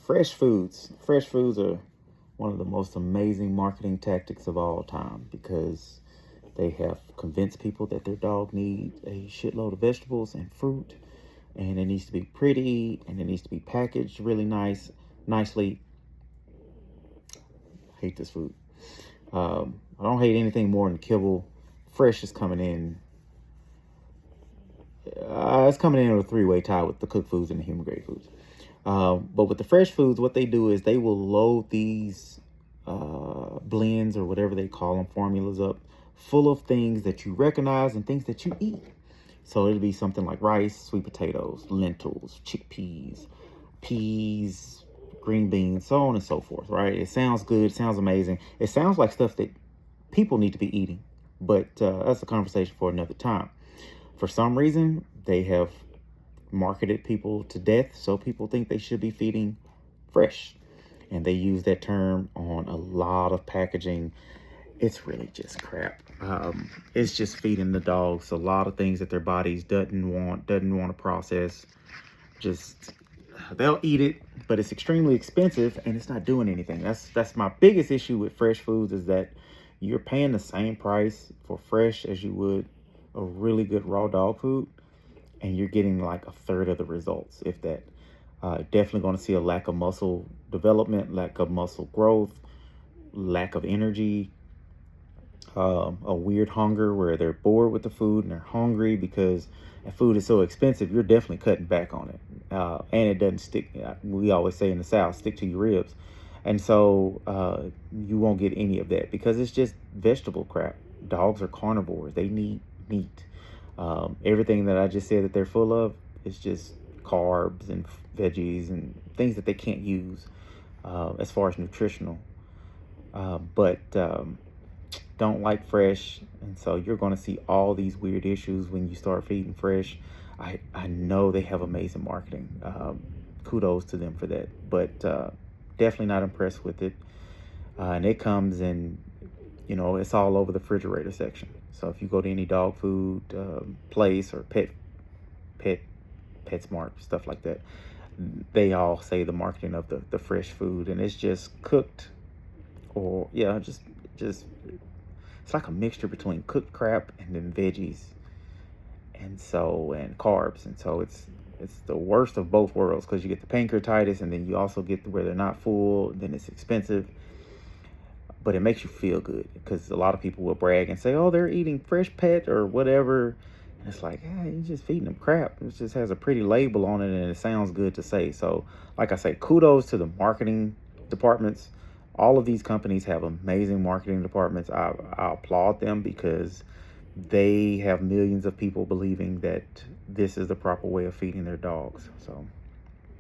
fresh foods. Fresh foods are one of the most amazing marketing tactics of all time because they have convinced people that their dog needs a shitload of vegetables and fruit, and it needs to be pretty, and it needs to be packaged really nicely. I hate this food. I don't hate anything more than kibble. Fresh is coming in. It's coming in with a three-way tie with the cooked foods and the human grade foods. But with the fresh foods, what they do is they will load these blends or whatever they call them, formulas up, full of things that you recognize and things that you eat. So it'll be something like rice, sweet potatoes, lentils, chickpeas, peas, green beans, so on and so forth, right? It sounds good, sounds amazing. It sounds like stuff that people need to be eating, but that's a conversation for another time. For some reason, they have marketed people to death, so people think they should be feeding fresh. And they use that term on a lot of packaging. It's really just crap. It's just feeding the dogs a lot of things that their bodies doesn't want to process. Just they'll eat it, but it's extremely expensive and it's not doing anything. That's my biggest issue with fresh foods, is that you're paying the same price for fresh as you would a really good raw dog food, and you're getting like a third of the results, if that. Definitely going to see a lack of muscle development, lack of muscle growth, lack of energy, a weird hunger where they're bored with the food and they're hungry because the food is so expensive. You're definitely cutting back on it, and it doesn't stick. We always say in the South, stick to your ribs, and so you won't get any of that because it's just vegetable crap. Dogs are carnivores; they need meat. Everything that I just said that they're full of is just carbs and veggies and things that they can't use as far as nutritional. But don't like fresh, and so you're going to see all these weird issues when you start feeding fresh. I know they have amazing marketing. Kudos to them for that, but definitely not impressed with it. And it comes in, it's all over the refrigerator section. So if you go to any dog food place or PetSmart, stuff like that, they all say the marketing of the fresh food, and it's just cooked, or just it's like a mixture between cooked crap and then veggies and carbs, and so it's the worst of both worlds, because you get the pancreatitis and then you also get where they're not full, then it's expensive, but it makes you feel good because a lot of people will brag and say, oh, they're eating fresh pet or whatever. And it's like, you're just feeding them crap. It just has a pretty label on it and it sounds good to say. So like I say, kudos to the marketing departments. All of these companies have amazing marketing departments. I applaud them because they have millions of people believing that this is the proper way of feeding their dogs. So